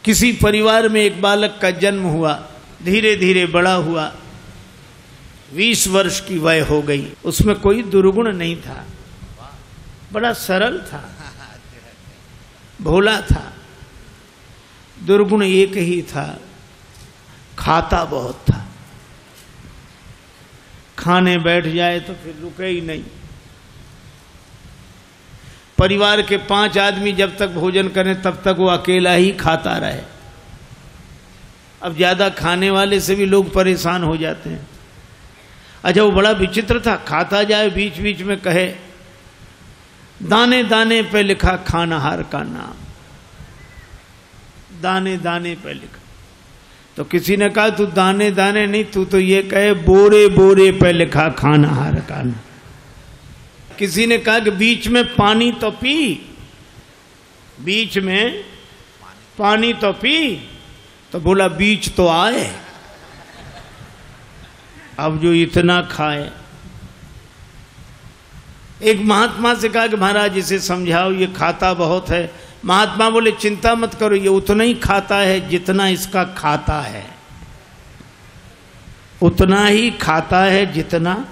किसी परिवार में एक बालक का जन्म हुआ, धीरे धीरे बड़ा हुआ, 20 वर्ष की वय हो गई। उसमें कोई दुर्गुण नहीं था, बड़ा सरल था, भोला था। दुर्गुण एक ही था, खाता बहुत था। खाने बैठ जाए तो फिर रुके ही नहीं। परिवार के 5 आदमी जब तक भोजन करें तब तक वो अकेला ही खाता रहे। अब ज्यादा खाने वाले से भी लोग परेशान हो जाते हैं। अच्छा, वो बड़ा विचित्र था, खाता जाए बीच बीच में कहे दाने दाने पे लिखा खानाहार का नाम, दाने दाने पे लिखा। तो किसी ने कहा तू दाने दाने नहीं, तू तो ये कहे बोरे बोरे पे लिखा खानाहार का नाम। किसी ने कहा कि बीच में पानी तो पी, बीच में पानी तो पी, तो बोला बीच तो आए। अब जो इतना खाए। एक महात्मा से कहा कि महाराज इसे समझाओ, ये खाता बहुत है। महात्मा बोले चिंता मत करो, ये उतना ही खाता है जितना इसका खाता है, उतना ही खाता है जितना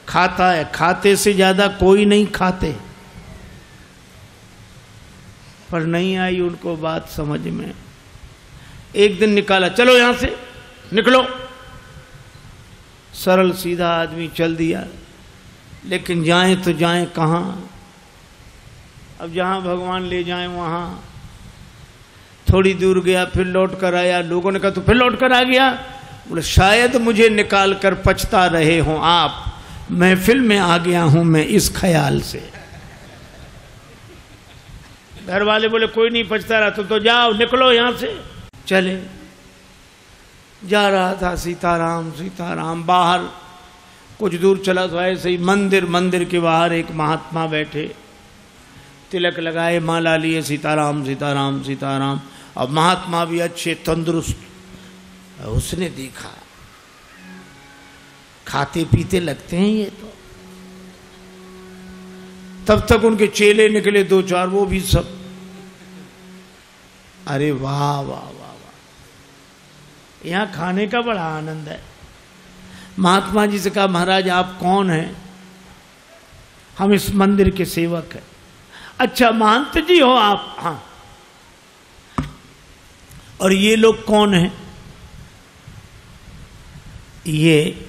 खाता है। खाते से ज्यादा कोई नहीं खाते। पर नहीं आई उनको बात समझ में। एक दिन निकाला, चलो यहां से निकलो। सरल सीधा आदमी चल दिया, लेकिन जाएं तो जाएं कहां? अब जहां भगवान ले जाएं वहां। थोड़ी दूर गया, फिर लौट कर आया। लोगों ने कहा तू फिर लौट कर आ गया? बोले शायद मुझे निकाल कर पछता रहे हों आप, महफिल में आ गया हूं मैं इस ख्याल से। घर वाले बोले कोई नहीं पछता रहा, तो जाओ निकलो यहां से। चले, जा रहा था सीताराम सीताराम। बाहर कुछ दूर चला तो ऐसे ही मंदिर के बाहर एक महात्मा बैठे, तिलक लगाए, माला लिए, सीताराम सीताराम सीताराम। और महात्मा भी अच्छे तंदुरुस्त। उसने देखा खाते पीते लगते हैं ये तो। तब तक उनके चेले निकले 2-4, वो भी सब। अरे वाह वाह वाह वाह, यहां खाने का बड़ा आनंद है। महात्मा जी से कहा महाराज आप कौन हैं? हम इस मंदिर के सेवक हैं। अच्छा महंत जी हो आप? हाँ। और ये लोग कौन हैं? ये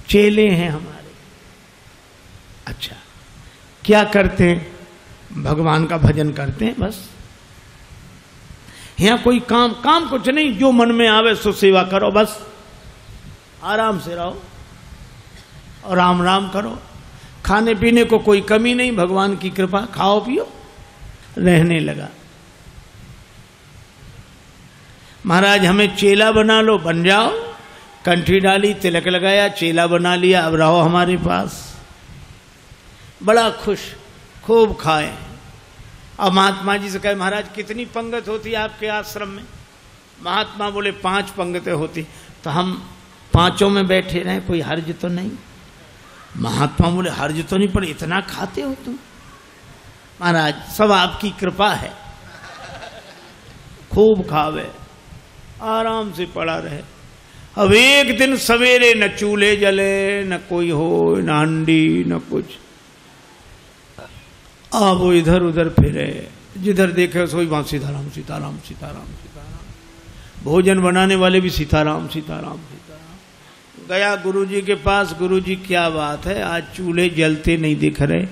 चेले हैं हमारे। अच्छा, क्या करते हैं? भगवान का भजन करते हैं बस। यहां कोई काम कुछ नहीं, जो मन में आवे सो सेवा करो बस। आराम से रहो और राम राम करो। खाने पीने को कोई कमी नहीं, भगवान की कृपा, खाओ पियो। रहने लगा। महाराज हमें चेला बना लो, बन जाओ। कंठी डाली, तिलक लगाया, चेला बना लिया, अब रहो हमारे पास। बड़ा खुश, खूब खाए। अब महात्मा जी से कहे महाराज कितनी पंगत होती है आपके आश्रम में? महात्मा बोले 5 पंगतें होती। तो हम 5 में बैठे रहे, कोई हर्ज तो नहीं? महात्मा बोले हर्ज तो नहीं, पर इतना खाते हो तुम? महाराज सब आपकी कृपा है। खूब खावे, आराम से पड़ा रहे। अब एक दिन सवेरे न चूल्हे जले, न कोई हो, न हंडी, न कुछ। अब वो इधर उधर फिरे, जिधर देखे सोई वहां सीताराम सीताराम सीताराम सीताराम। भोजन बनाने वाले भी सीताराम सीताराम सीताराम। गया गुरुजी के पास, गुरुजी क्या बात है, आज चूल्हे जलते नहीं दिख रहे?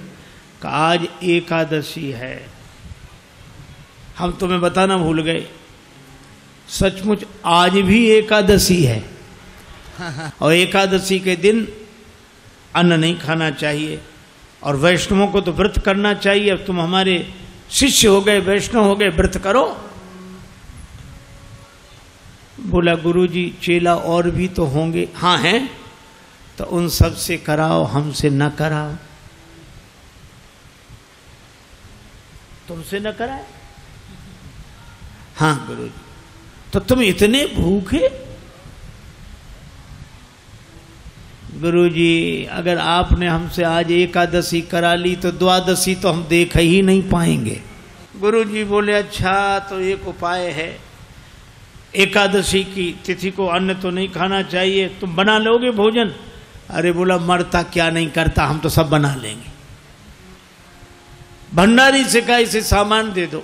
आज एकादशी है। हम तुम्हें बताना भूल गए, सचमुच आज भी एकादशी है। और एकादशी के दिन अन्न नहीं खाना चाहिए, और वैष्णवों को तो व्रत करना चाहिए। अब तुम हमारे शिष्य हो गए, वैष्णव हो गए, व्रत करो। बोला गुरुजी चेला और भी तो होंगे? हाँ हैं। तो उन सब से कराओ, हमसे न कराओ। तुमसे न कराए? हाँ गुरुजी। तो तुम इतने भूखे? गुरुजी अगर आपने हमसे आज एकादशी करा ली तो द्वादशी तो हम देख ही नहीं पाएंगे। गुरु जी बोले अच्छा तो एक उपाय है, एकादशी की तिथि को अन्न तो नहीं खाना चाहिए, तुम बना लोगे भोजन? अरे बोला मरता क्या नहीं करता, हम तो सब बना लेंगे। भंडारी से कहा इसे सामान दे दो,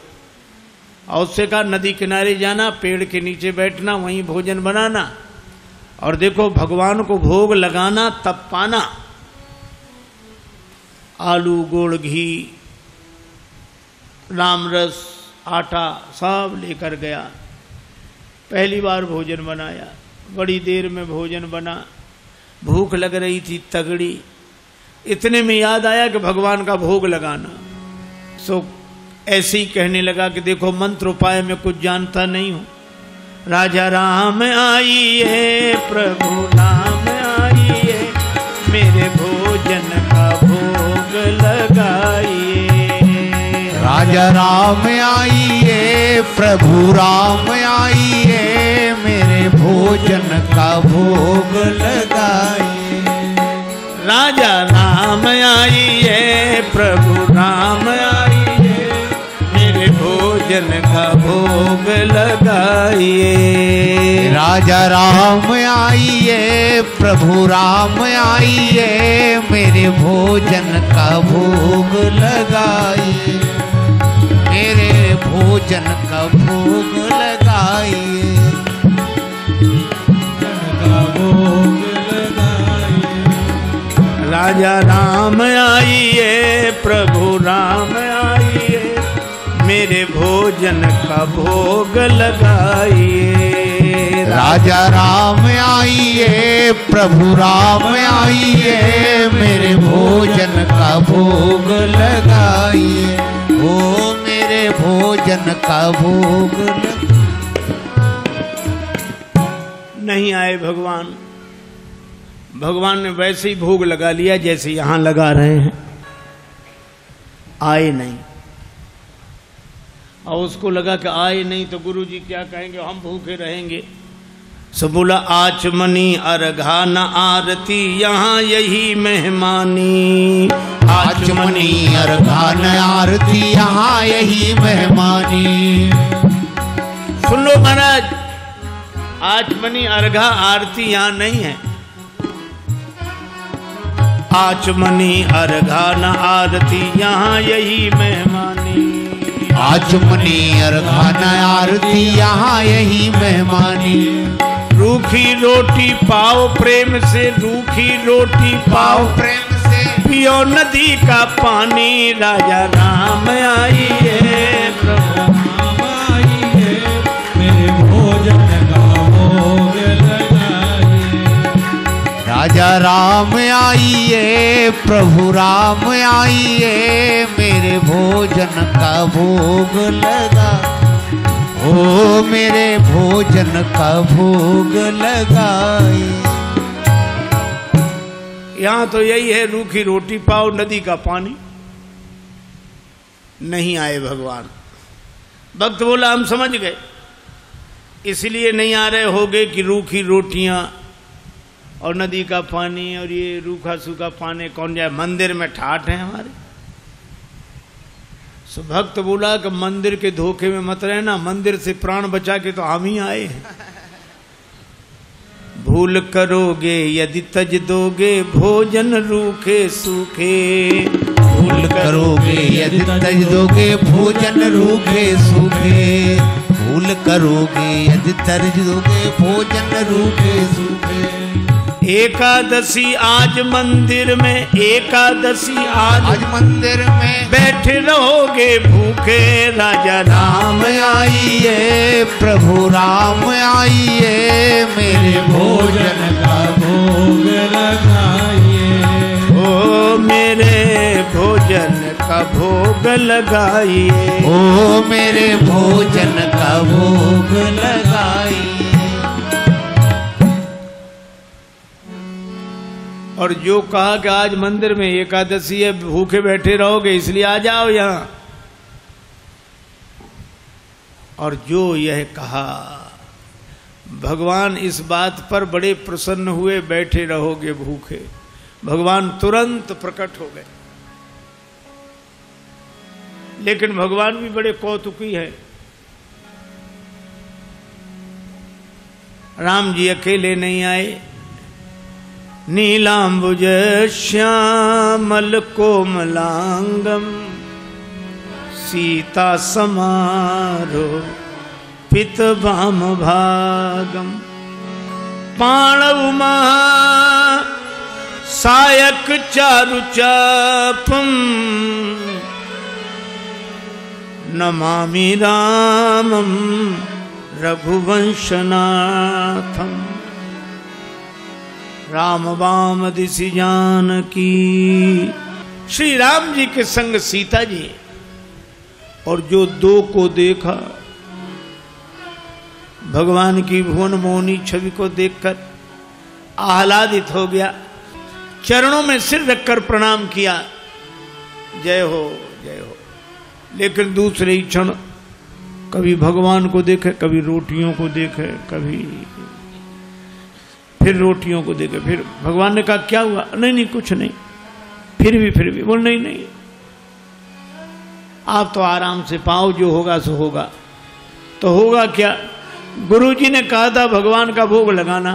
और उससे कहा नदी किनारे जाना, पेड़ के नीचे बैठना, वहीं भोजन बनाना, और देखो भगवान को भोग लगाना तब पाना। आलू, गुड़, घी, रामरस, आटा सब लेकर गया। पहली बार भोजन बनाया, बड़ी देर में भोजन बना, भूख लग रही थी तगड़ी। इतने में याद आया कि भगवान का भोग लगाना। सो ऐसे ही कहने लगा कि देखो मंत्र उपाय में कुछ जानता नहीं हूं। राजा राम आइए, प्रभु नाम आइए, मेरे भोजन का भोग लगाइए। राजा राम आइए, प्रभु राम आइए, मेरे भोजन का भोग लगाइए। राजा राम आइए, प्रभु राम आइए, मेरे भोजन का भोग लगाइए। राजा राम आइए, प्रभु राम आइए, मेरे भोजन का भोग लगाइए, मेरे भोजन का भोग लगाइए, राजा राम आइए, प्रभु राम आइए, मेरे भोजन का भोग लगाइए। राजा राम आइए, प्रभु राम आइए, मेरे भोजन का भोग लगाइए, ओ मेरे भोजन का भोग नहीं आए भगवान। भगवान ने वैसे ही भोग लगा लिया जैसे यहां लगा रहे हैं, आए नहीं। और उसको लगा कि आए नहीं तो गुरु जी क्या कहेंगे, हम भूखे रहेंगे। सो बोला आचमनी अर्घा न आरती, यहाँ यही मेहमानी। आचमनी अर्घा न आरती, यहाँ यही मेहमानी। सुन लो महाराज, आचमनी अर्घा आरती यहाँ नहीं है। आचमनी अर्घा न आरती, यहाँ यही मेहमानी। आचमनी अर्घा न आरती, यहाँ यही मेहमानी। रूखी रोटी पाओ प्रेम से, रूखी रोटी पाओ प्रेम से, पियो नदी का पानी। राजा राम आइए, प्रभु राम आइए, मेरे भोजन का भोग लगाइए। राजा राम आइए, प्रभु राम आइए, मेरे भोजन का भोग लगा, ओ मेरे भोजन का भोग लगाए। यहाँ तो यही है, रूखी रोटी पाओ नदी का पानी। नहीं आए भगवान। भक्त बोला हम समझ गए, इसलिए नहीं आ रहे होगे कि रूखी रोटियां और नदी का पानी और ये रूखा सूखा पानी कौन जाए, मंदिर में ठाठ है हमारे। सो भक्त बोला कि मंदिर के धोखे में मत रहना, मंदिर से प्राण बचा के तो हम ही आए हैं। भूल करोगे यदि तज दोगे, भोजन रूखे सूखे। भूल करोगे यदि तज दोगे, भोजन रूखे सूखे। भूल करोगे यदि तज दोगे, भोजन रूखे सूखे। एकादशी आज मंदिर में, एकादशी आज मंदिर में, बैठे रहोगे भूखे। राजा राम आइए, प्रभु राम आइए, मेरे भोजन का भोग लगाइए, ओ मेरे भोजन का भोग लगाइए, ओ मेरे भोजन का भोग लगाइए। और जो कहा कि आज मंदिर में एकादशी है, भूखे बैठे रहोगे इसलिए आ जाओ यहां, और जो यह कहा भगवान इस बात पर बड़े प्रसन्न हुए, बैठे रहोगे भूखे। भगवान तुरंत प्रकट हो गए। लेकिन भगवान भी बड़े कौतुकी है। राम जी अकेले नहीं आए, नीलांबुज श्यामल कोमलांगम सीता समारो पित भाम भागम पाणव महा सायक चारु चापम नमामि रामम रघुवंशनाथम। राम वाम दिशि जानकी, श्री राम जी के संग सीता जी, और जो दो को देखा, भगवान की भुवन मोहनी छवि को देखकर आह्लादित हो गया, चरणों में सिर रखकर प्रणाम किया, जय हो जय हो। लेकिन दूसरे ही क्षण कभी भगवान को देखे, कभी रोटियों को देखे, कभी फिर रोटियों को देखे। फिर भगवान ने कहा क्या हुआ? नहीं नहीं कुछ नहीं। फिर भी बोल नहीं नहीं, आप तो आराम से पाओ, जो होगा सो होगा। तो होगा क्या? गुरुजी ने कहा था भगवान का भोग लगाना,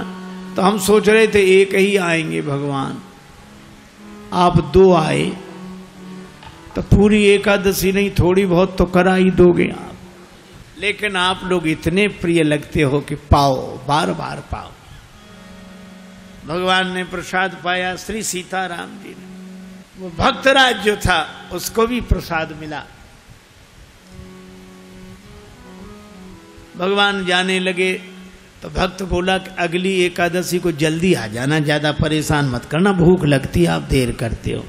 तो हम सोच रहे थे एक ही आएंगे भगवान, आप दो आए तो पूरी एकादशी नहीं थोड़ी बहुत तो करा ही दोगे आप। लेकिन आप लोग इतने प्रिय लगते हो कि पाओ, बार बार पाओ। भगवान ने प्रसाद पाया, श्री सीताराम जी ने। वो भक्तराज जो था उसको भी प्रसाद मिला। भगवान जाने लगे तो भक्त बोला कि अगली एकादशी को जल्दी आ जाना, ज्यादा परेशान मत करना, भूख लगती है, आप देर करते हो।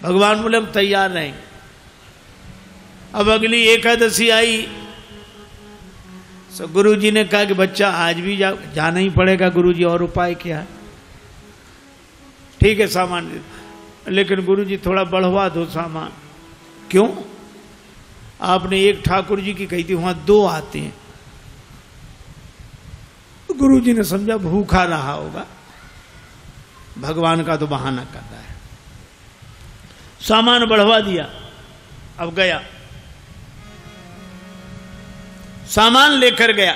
भगवान बोले हम तैयार रहेंगे। अब अगली एकादशी आई तो गुरुजी ने कहा कि बच्चा आज भी जाना ही पड़ेगा गुरुजी, और उपाय क्या है? ठीक है सामान, लेकिन गुरुजी थोड़ा बढ़वा दो सामान। क्यों? आपने एक ठाकुर जी की कही थी, वहां दो आते हैं। गुरुजी ने समझा भूखा रहा होगा, भगवान का तो बहाना कर रहा है। सामान बढ़वा दिया। अब गया, सामान लेकर गया,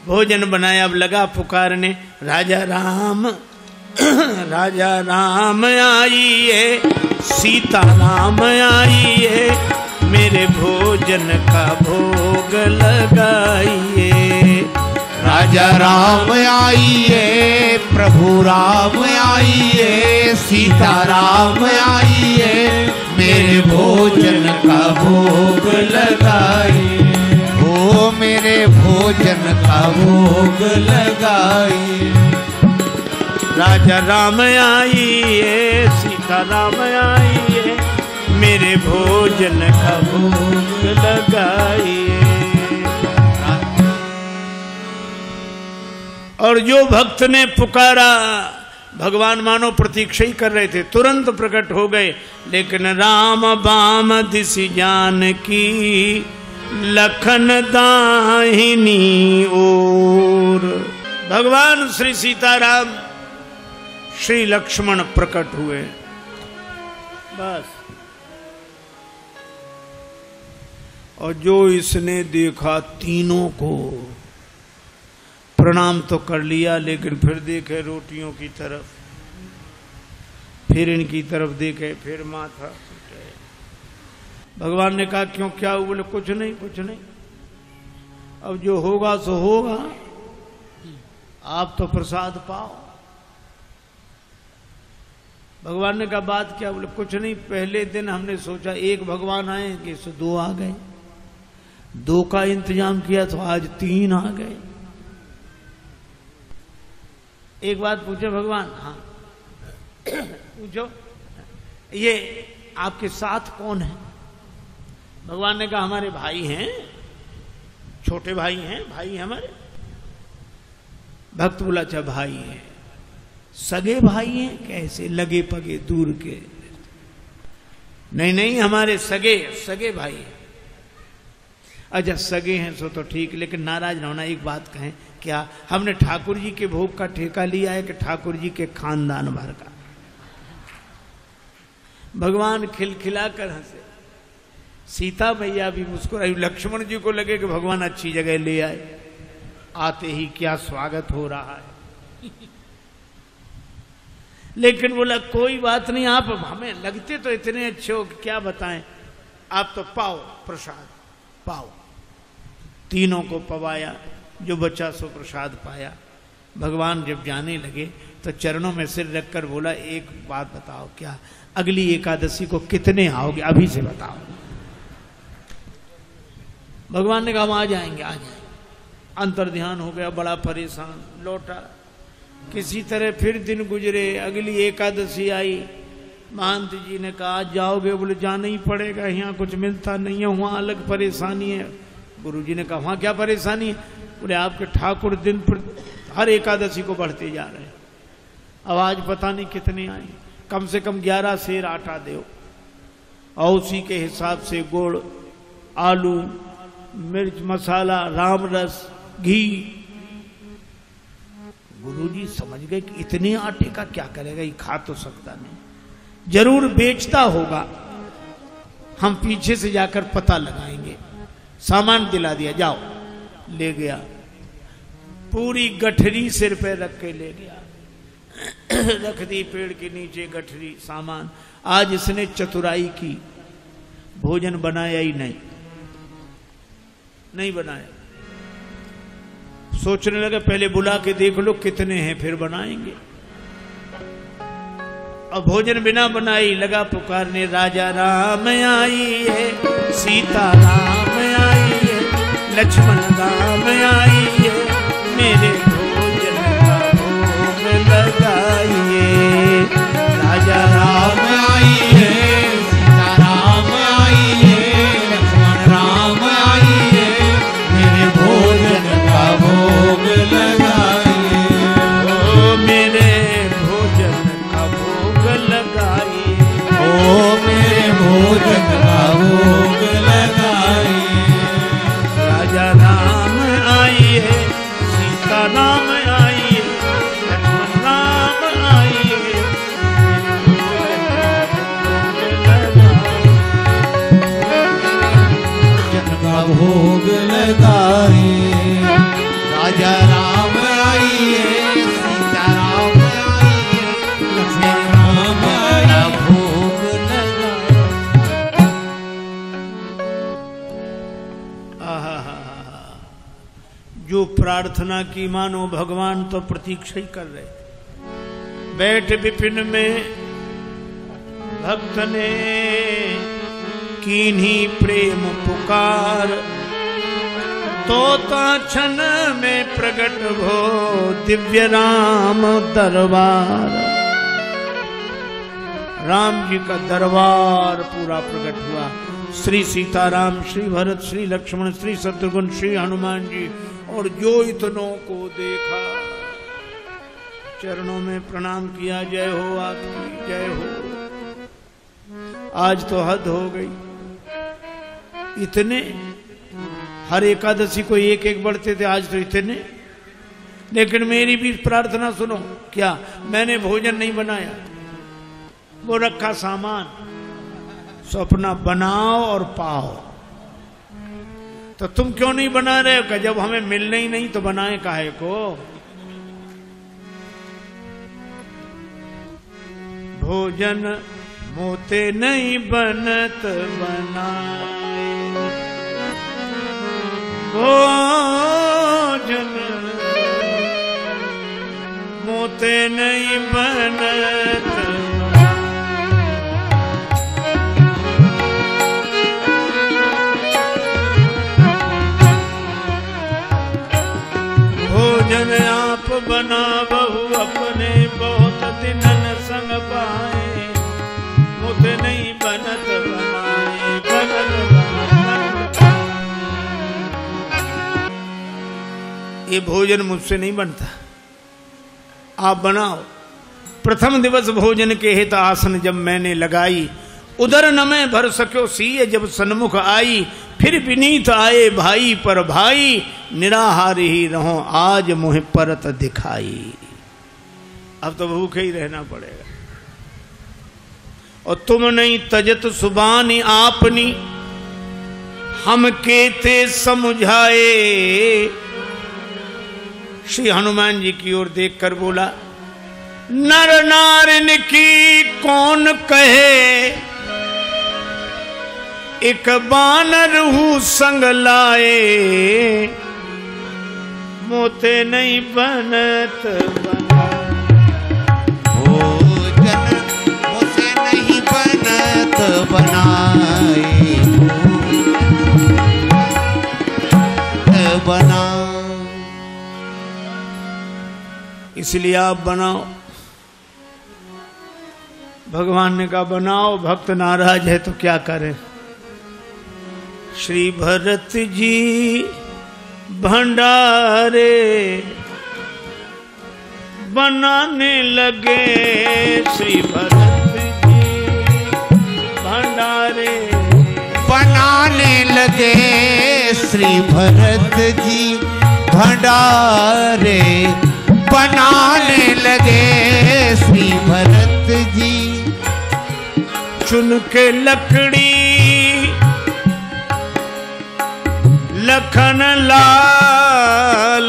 भोजन बनाया। अब लगा पुकारने, राजा राम राजा राम आइए, सीता राम आइए, मेरे भोजन का भोग लगाइए। राजा राम आइए, प्रभु राम आइए, सीता राम आइए, मेरे भोजन का भोग लगाइए। हो मेरे भोजन का भोग लगाइए। राजा राम आइए, सीता राम आइए, मेरे भोजन का भोग लगाइए। और जो भक्त ने पुकारा, भगवान मानो प्रतीक्षा ही कर रहे थे, तुरंत प्रकट हो गए। लेकिन राम बाम दिशि जानकी, लखन दाहिनी ओर। भगवान श्री सीताराम, श्री लक्ष्मण प्रकट हुए। बस। और जो इसने देखा, तीनों को प्रणाम तो कर लिया, लेकिन फिर देखे रोटियों की तरफ, फिर इनकी तरफ देखे, फिर माथा। भगवान ने कहा क्यों, क्या हुआ? बोले कुछ नहीं कुछ नहीं, अब जो होगा सो होगा, आप तो प्रसाद पाओ। भगवान ने कहा बात क्या? बोले कुछ नहीं, पहले दिन हमने सोचा एक भगवान आएंगे, सो दो आ गए, दो का इंतजाम किया तो आज तीन आ गए। एक बात पूछे भगवान? हाँ पूछो, ये आपके साथ कौन है? भगवान ने कहा हमारे भाई हैं, छोटे भाई हैं, भाई हमारे। भक्त बोला अच्छा भाई हैं, सगे भाई हैं? कैसे? लगे पगे दूर के? नहीं नहीं, हमारे सगे सगे भाई हैं। अच्छा सगे हैं सो तो ठीक, लेकिन नाराज ना होना, एक बात कहें, क्या हमने ठाकुर जी के भोग का ठेका लिया है कि ठाकुर जी के खानदान भर का? भगवान खिलखिला कर हंसे, सीता मैया भी मुस्कुराई। लक्ष्मण जी को लगे कि भगवान अच्छी जगह ले आए, आते ही क्या स्वागत हो रहा है। लेकिन बोला कोई बात नहीं, आप हमें लगते तो इतने अच्छे हो कि क्या बताएं, आप तो पाओ प्रसाद पाओ। तीनों को पवाया, जो बचा सो प्रसाद पाया। भगवान जब जाने लगे तो चरणों में सिर रखकर बोला एक बात बताओ, क्या अगली एकादशी को कितने आओगे, अभी से बताओ। भगवान ने कहा हम आ जाएंगे आ जाएंगे। अंतर ध्यान हो गया, बड़ा परेशान लौटा। किसी तरह फिर दिन गुजरे, अगली एकादशी आई। महंत जी ने कहा आज जाओगे, बोले जाना ही पड़ेगा, यहाँ कुछ मिलता नहीं है, वहाँ अलग परेशानी है। गुरु जी ने कहा वहाँ क्या परेशानी है, बोले आपके ठाकुर दिन पर हर एकादशी को बढ़ते जा रहे हैं, अब आज पता नहीं कितने आए, कम से कम 11 सेर आटा दो और उसी के हिसाब से गुड़, आलू, मिर्च मसाला, राम रस, घी। गुरुजी समझ गए कि इतने आटे का क्या करेगा, ये खा तो सकता नहीं, जरूर बेचता होगा, हम पीछे से जाकर पता लगाएंगे। सामान दिला दिया, जाओ। ले गया, पूरी गठरी सिर पे रख के ले गया, रख दी पेड़ के नीचे गठरी सामान। आज इसने चतुराई की, भोजन बनाया ही नहीं बनाया। सोचने लगा पहले बुला के देख लो कितने हैं फिर बनाएंगे। अब भोजन बिना बनाई लगा पुकारने, राजा राम आइए, सीता राम आइए, लक्ष्मण राम आइए, मेरे भोजन का भोग लगाइए। राजा राम आइए, सीता राम आइए, लक्ष्मण राम आइए, मेरे भोजन का भोग लगाइए। ओ मेरे भोजन का भोग लगाइए, ओ मेरे भोजन का भोग लगाइए। राजा राम आइए, सीता राम आइए, लक्ष्मण राम आइए, भोजन का भोग लगाइए। राजा राम आइए, सीता राम आइए, लक्ष्मण राम आइए, भोग लगाइए। जो प्रार्थना की मानो भगवान तो प्रतीक्षा ही कर रहे थे। बैठ विपिन में भक्त ने कीन्ही प्रेम पुकार, तोता क्षण में प्रकट हो दिव्य राम दरबार। राम जी का दरबार पूरा प्रकट हुआ। श्री सीताराम, श्री भरत, श्री लक्ष्मण, श्री शत्रुघ्न, श्री हनुमान जी, और जो इतनों को देखा चरणों में प्रणाम किया। जय हो आपकी, जय हो। आज तो हद हो गई, इतने हर एकादशी को एक एक बढ़ते थे, आज तो इतने। लेकिन मेरी भी प्रार्थना सुनो, क्या मैंने भोजन नहीं बनाया, वो रखा सामान, सो अपना बनाओ और पाओ। तो तुम क्यों नहीं बना रहे हो? जब हमें मिलना ही नहीं तो बनाए काहे को? भोजन मोते नहीं बनत बनाए, भोजन मोते नहीं बनत। भोजन आप बना बहु अपने, बहुत दिनन संग पाए, मुझे नहीं बनत बनाए, बनत बनाए। ये भोजन मुझसे नहीं बनता, आप बनाओ। प्रथम दिवस भोजन के हित आसन जब मैंने लगाई, उधर न मैं भर सक्यो सीय जब सन्मुख आई। फिर विनीत आए भाई पर भाई, निराहार ही रहो आज मुझे परत दिखाई। अब तो भूखे ही रहना पड़ेगा। और तुम नहीं तजत सुबानी आपनी, हम केते समझाए। श्री हनुमान जी की ओर देखकर बोला, नर नारिन की कौन कहे, एक बानर हूँ संग लाए। मोते नहीं बनत बना, भोजन मोते नहीं बनत बनाए। बना इसलिए आप बनाओ। भगवान ने कहा बनाओ, भक्त नाराज है तो क्या करें। श्री भरत जी भंडारे बनाने लगे, श्री भरत जी भंडारे बनाने लगे। श्री भरत जी भंडारे बनाने लगे। श्री भरत जी चुन के लकड़ी लखन लाल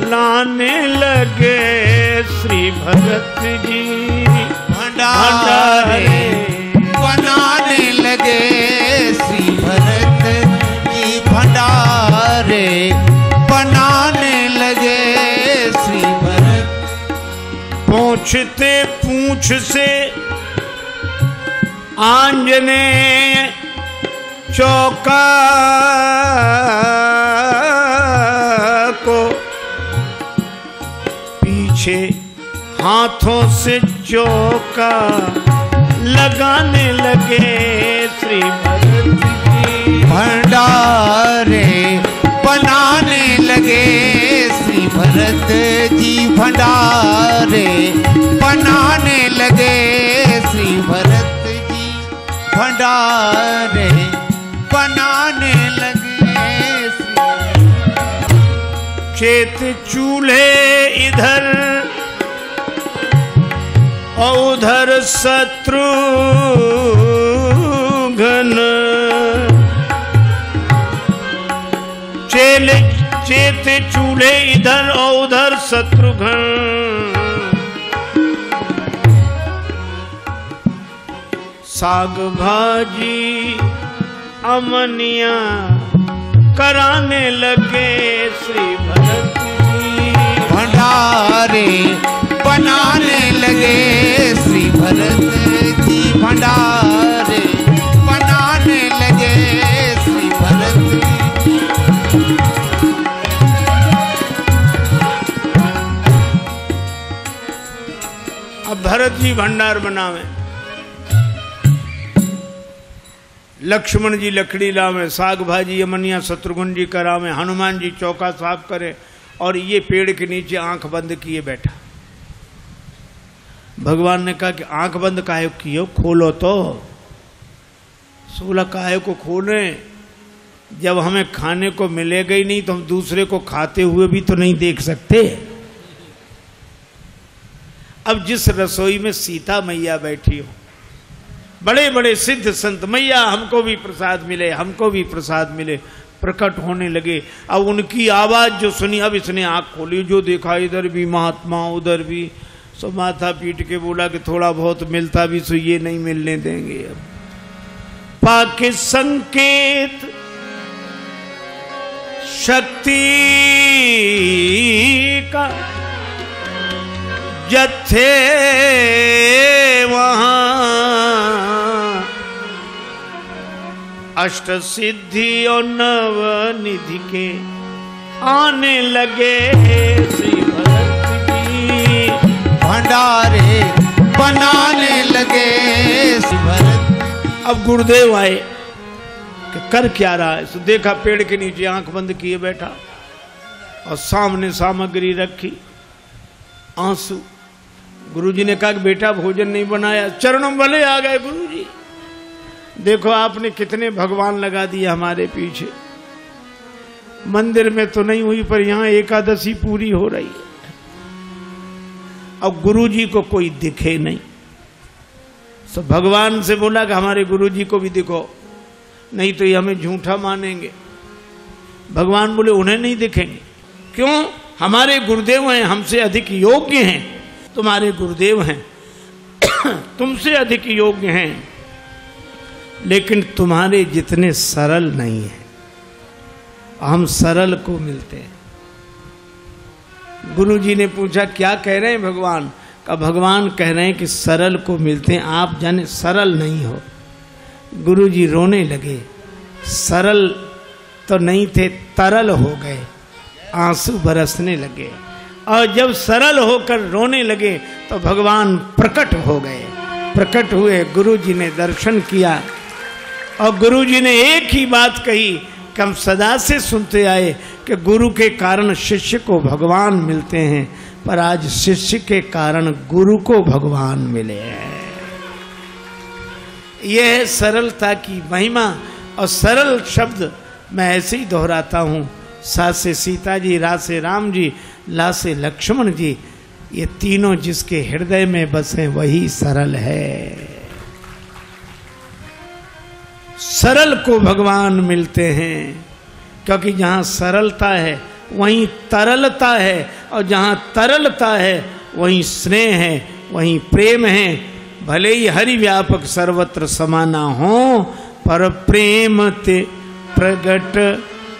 लाने लगे। श्री भरत जी भंडारे बनाने लगे। श्री भरत जी भंडारे बनाने लगे। श्री भरत पूछते पूछ से आंजनेय चौका को पीछे हाथों से चौका लगाने लगे। श्री भरत जी भंडारे बनाने लगे। श्री भरत जी भंडारे बनाने लगे। श्री भरत जी भंडारे बनाने लगे। चेत चूल्हे इधर और उधर शत्रुघ्न, चेत चूल्हे इधर और उधर शत्रुघ्न। साग भाजी अमनिया कराने लगे। श्री भरत जी भंडारे बनाने लगे। श्री भरत जी भंडारे बनाने लगे। श्री भरत जी अब भरत जी भंडार बनावे, लक्ष्मण जी लकड़ी लावे, साग भाजी अमनिया शत्रुघ्न जी करावे, हनुमान जी चौका साफ करे, और ये पेड़ के नीचे आंख बंद किए बैठा। भगवान ने कहा कि आंख बंद काहे किए, खोलो तो। सोला काहे को खोले, जब हमें खाने को मिलेगा ही नहीं तो हम दूसरे को खाते हुए भी तो नहीं देख सकते। अब जिस रसोई में सीता मैया बैठी हो, बड़े बड़े सिद्ध संत, मैया हमको भी प्रसाद मिले, हमको भी प्रसाद मिले, प्रकट होने लगे। अब उनकी आवाज जो सुनी, अब इसने आंख खोली, जो देखा इधर भी महात्मा उधर भी, सो माथा पीट के बोला कि थोड़ा बहुत मिलता भी सो ये नहीं मिलने देंगे। अब पाके संकेत शक्ति का जत्थे वहां अष्ट सिद्धि और नव निधि के आने लगे। श्री भरत जी भंडारे बनाने लगे। श्री भरत अब गुरुदेव आए कि कर क्या रहा है। तो देखा पेड़ के नीचे आंख बंद किए बैठा और सामने सामग्री रखी, आंसू। गुरुजी ने कहा कि बेटा भोजन नहीं बनाया। चरणों वाले आ गए गुरुजी, देखो आपने कितने भगवान लगा दिए हमारे पीछे। मंदिर में तो नहीं हुई पर यहाँ एकादशी पूरी हो रही है। और गुरु जी को कोई दिखे नहीं। तो भगवान से बोला कि हमारे गुरु जी को भी दिखो, नहीं तो ये हमें झूठा मानेंगे। भगवान बोले उन्हें नहीं दिखेंगे। क्यों? हमारे गुरुदेव हैं, हमसे अधिक योग्य हैं। तुम्हारे गुरुदेव हैं, तुमसे अधिक योग्य हैं, लेकिन तुम्हारे जितने सरल नहीं हैं। हम सरल को मिलते हैं। गुरु जी ने पूछा क्या कह रहे हैं भगवान? का भगवान कह रहे हैं कि सरल को मिलते हैं, आप जाने सरल नहीं हो। गुरु जी रोने लगे। सरल तो नहीं थे, तरल हो गए, आंसू बरसने लगे। और जब सरल होकर रोने लगे तो भगवान प्रकट हो गए। प्रकट हुए, गुरु जी ने दर्शन किया और गुरु जी ने एक ही बात कही कि हम सदा से सुनते आए कि गुरु के कारण शिष्य को भगवान मिलते हैं, पर आज शिष्य के कारण गुरु को भगवान मिले हैं। यह है सरलता की महिमा। और सरल शब्द मैं ऐसे ही दोहराता हूँ। सा से सीता जी, रा से राम जी, ला से लक्ष्मण जी, ये तीनों जिसके हृदय में बसे वही सरल है। सरल को भगवान मिलते हैं, क्योंकि जहाँ सरलता है वहीं तरलता है, और जहाँ तरलता है वहीं स्नेह है, वहीं प्रेम है। भले ही हरि व्यापक सर्वत्र समाना हो, पर प्रेम ते प्रगट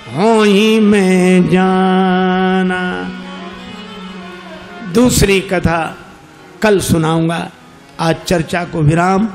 हो ही मैं जाना। दूसरी कथा कल सुनाऊंगा। आज चर्चा को विराम।